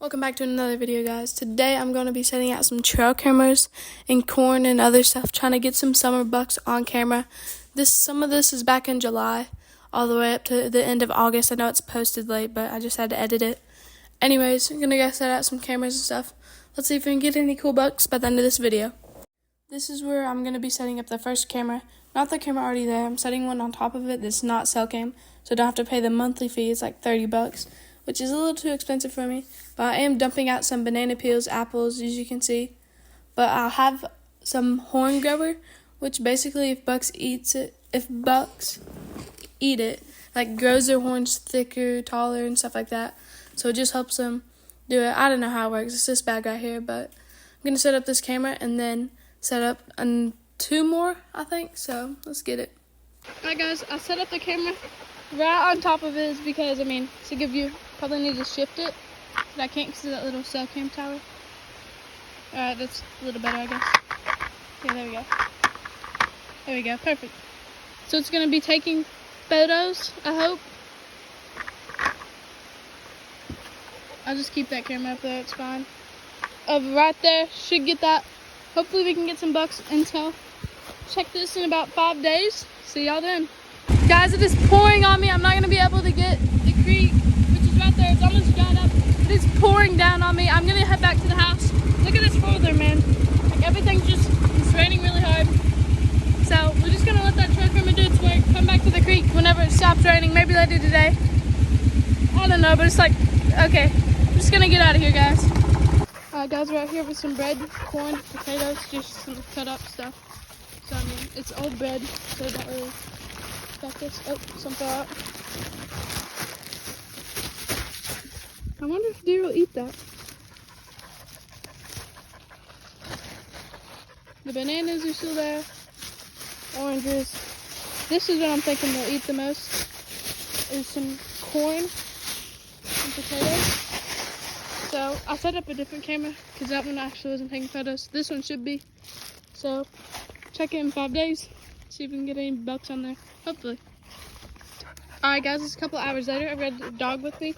Welcome back to another video, guys. Today I'm going to be setting out some trail cameras and corn and other stuff, trying to get some summer bucks on camera. Some of this is back in July, all the way up to the end of August. I know it's posted late, but I just had to edit it. Anyways, I'm going to go set out some cameras and stuff. Let's see if we can get any cool bucks by the end of this video. This is where I'm going to be setting up the first camera. Not the camera already there. I'm setting one on top of it that's not cell cam, so I don't have to pay the monthly fee. It's like $30, which is a little too expensive for me. But I am dumping out some banana peels, apples, as you can see. But I'll have some horn grower, which basically if bucks eat it, like grows their horns thicker, taller, and stuff like that. So it just helps them do it. I don't know how it works. It's this bag right here, but I'm going to set up this camera and then set up two more, I think. So let's get it. Alright guys, I set up the camera right on top of it because, to give you, probably need to shift it. But I can't because of that little cell cam tower. Alright, that's a little better, I guess. Yeah, there we go. There we go, perfect. So it's going to be taking photos, I hope. I'll just keep that camera up there, it's fine. Right there, should get that. Hopefully we can get some bucks until. Check this in about 5 days. See y'all then. Guys, it is pouring on me. I'm not going to be able to get the creek, which is right there. It's almost dried up. It is pouring down on me. I'm going to head back to the house. Look at this further, man. Like everything's it's raining really hard. So we're just going to let that trail camera do its work. Come back to the creek whenever it stops raining. Maybe later today. I don't know, but it's like, okay. I'm just going to get out of here, guys. Alright guys, we're out here with some bread, corn, potatoes, just some cut up stuff. So it's old bread, so don't really got this. Oh, some fell out. I wonder if deer will eat that. The bananas are still there. Oranges. This is what I'm thinking they'll eat the most. Is some corn and potatoes. So I set up a different camera because that one actually wasn't taking photos. This one should be. So check it in 5 days. See if we can get any bucks on there. Hopefully. Alright guys, it's a couple hours later. I've got a dog with me.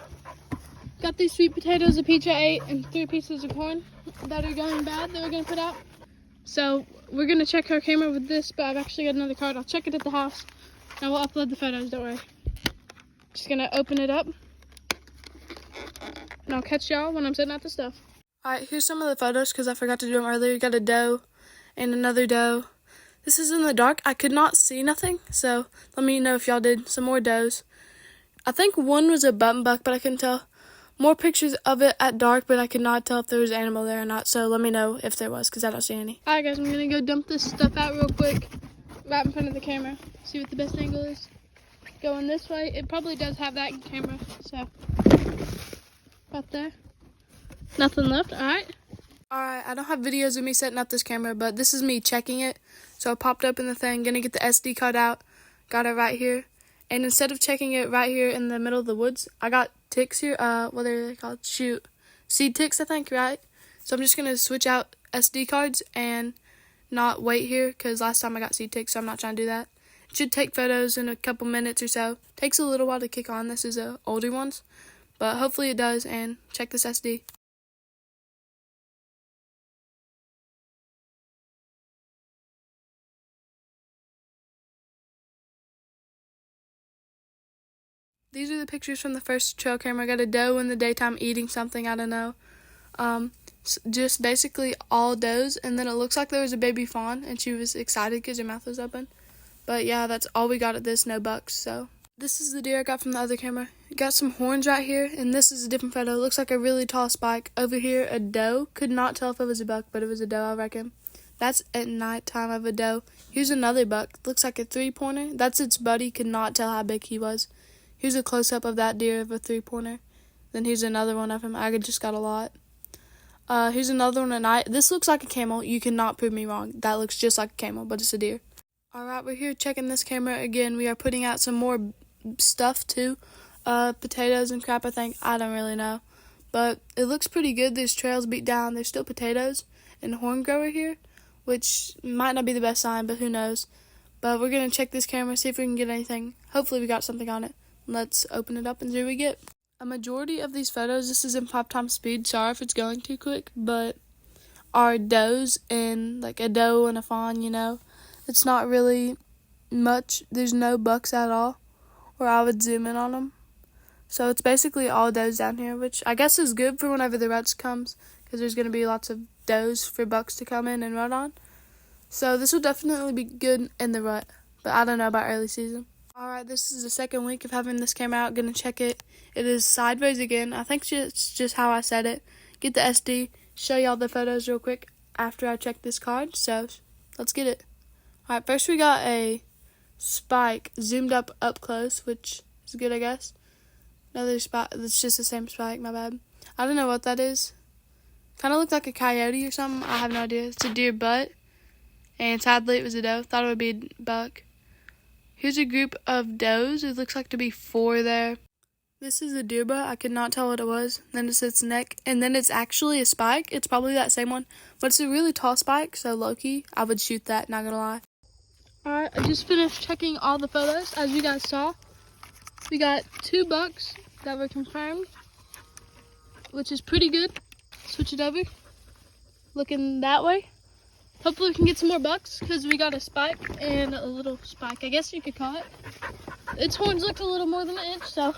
Got these sweet potatoes, a peach I ate, and 3 pieces of corn that are going bad that we're going to put out. So we're going to check our camera with this, but I've actually got another card. I'll check it at the house. And we'll upload the photos, don't worry. Just going to open it up. And I'll catch y'all when I'm setting out the stuff. Alright, here's some of the photos because I forgot to do them earlier. You got a doe and another doe. This is in the dark. I could not see nothing, so let me know if y'all did. Some more does. I think one was a button buck, but I couldn't tell. More pictures of it at dark, but I could not tell if there was an animal there or not, so let me know if there was, because I don't see any. Alright guys, I'm going to go dump this stuff out real quick, right in front of the camera. See what the best angle is. Going this way. It probably does have that camera, so. Right there. Nothing left, alright. Alright, I don't have videos of me setting up this camera, but this is me checking it. So I popped open the thing, gonna get the SD card out, got it right here. And instead of checking it right here in the middle of the woods, I got ticks here, what are they called? Seed ticks, I think, right? So I'm just gonna switch out SD cards and not wait here, because last time I got seed ticks, so I'm not trying to do that. It should take photos in a couple minutes or so. Takes a little while to kick on. This is older ones, but hopefully it does, and check this SD. These are the pictures from the first trail camera. I got a doe in the daytime eating something, I don't know. Just basically all does, and then it looks like there was a baby fawn, and she was excited because her mouth was open. But yeah, that's all we got at this, no bucks, so. This is the deer I got from the other camera. Got some horns right here, and this is a different photo. It looks like a really tall spike. Over here, a doe. Could not tell if it was a buck, but it was a doe, I reckon. That's at nighttime of a doe. Here's another buck. Looks like a 3-pointer. That's its buddy. Could not tell how big he was. Here's a close-up of that deer of a 3-pointer. Then here's another one of him. I just got a lot. Here's another one at night. This looks like a camel. You cannot prove me wrong. That looks just like a camel, but it's a deer. Alright, we're here checking this camera again. We are putting out some more stuff too. Potatoes and crap, I think. I don't really know. But it looks pretty good. There's trails beat down. There's still potatoes and horn grower here, which might not be the best sign, but who knows. But we're going to check this camera, see if we can get anything. Hopefully we got something on it. Let's open it up and see what we get. A majority of these photos, this is in 5x speed, sorry if it's going too quick, but are does in like a doe and a fawn, you know. It's not really much, there's no bucks at all, or I would zoom in on them. So it's basically all does down here, which I guess is good for whenever the rut comes, because there's going to be lots of does for bucks to come in and rut on. So this will definitely be good in the rut, but I don't know about early season. Alright, this is the second week of having this camera out. Gonna check it. It is sideways again. I think it's just how I said it. Get the SD, show y'all the photos real quick after I check this card. So let's get it. Alright, first we got a spike zoomed up close, which is good, I guess. Another spike. It's just the same spike, my bad. I don't know what that is. Kind of looked like a coyote or something. I have no idea. It's a deer butt. And sadly it was a doe. Thought it would be a buck. Here's a group of does. It looks like to be 4 there. This is a deer butt. I could not tell what it was. Then it's its neck. And then it's actually a spike. It's probably that same one. But it's a really tall spike, so low-key, I would shoot that, not gonna lie. Alright, I just finished checking all the photos. As you guys saw, we got 2 bucks that were confirmed, which is pretty good. Switch it over. Looking that way. Hopefully we can get some more bucks, because we got a spike and a little spike, I guess you could call it. Its horns looked a little more than an inch, so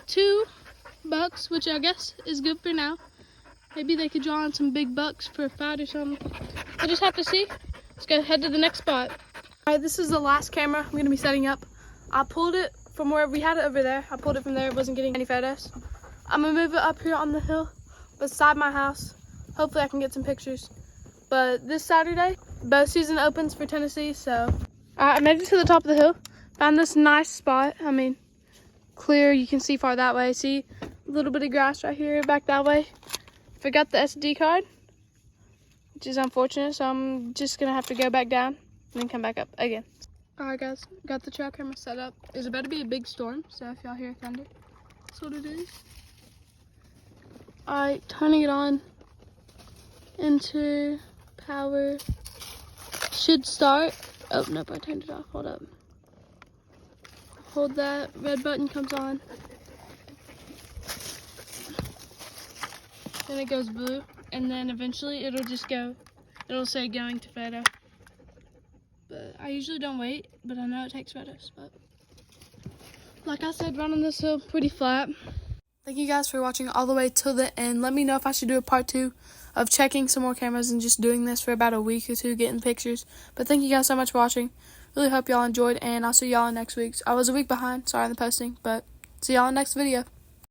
2 bucks, which I guess is good for now. Maybe they could draw on some big bucks for a fight or something. We'll just have to see. Let's go head to the next spot. Alright, this is the last camera I'm going to be setting up. I pulled it from where we had it over there. I pulled it from there. It wasn't getting any photos. I'm going to move it up here on the hill beside my house. Hopefully I can get some pictures. But this Saturday, bow season opens for Tennessee, so I made it to the top of the hill. Found this nice spot. I mean, clear. You can see far that way. See a little bit of grass right here, back that way. Forgot the SD card, which is unfortunate, so I'm just going to have to go back down and then come back up again. Alright guys, got the trail camera set up. It's about to be a big storm, so if y'all hear thunder, that's what it is. Alright, turning it on. Enter. Power should start. Oh nope, I turned it off. Hold up. Hold that. Red button comes on. Then it goes blue, and then eventually it'll just go. It'll say going to photo. But I usually don't wait, but I know it takes photos. But like I said, running this hill pretty flat. Thank you guys for watching all the way till the end. Let me know if I should do a part 2 of checking some more cameras and just doing this for about a week or 2, getting pictures. But thank you guys so much for watching. Really hope y'all enjoyed, and I'll see y'all in next week's. I was a week behind, sorry on the posting, but see y'all in the next video.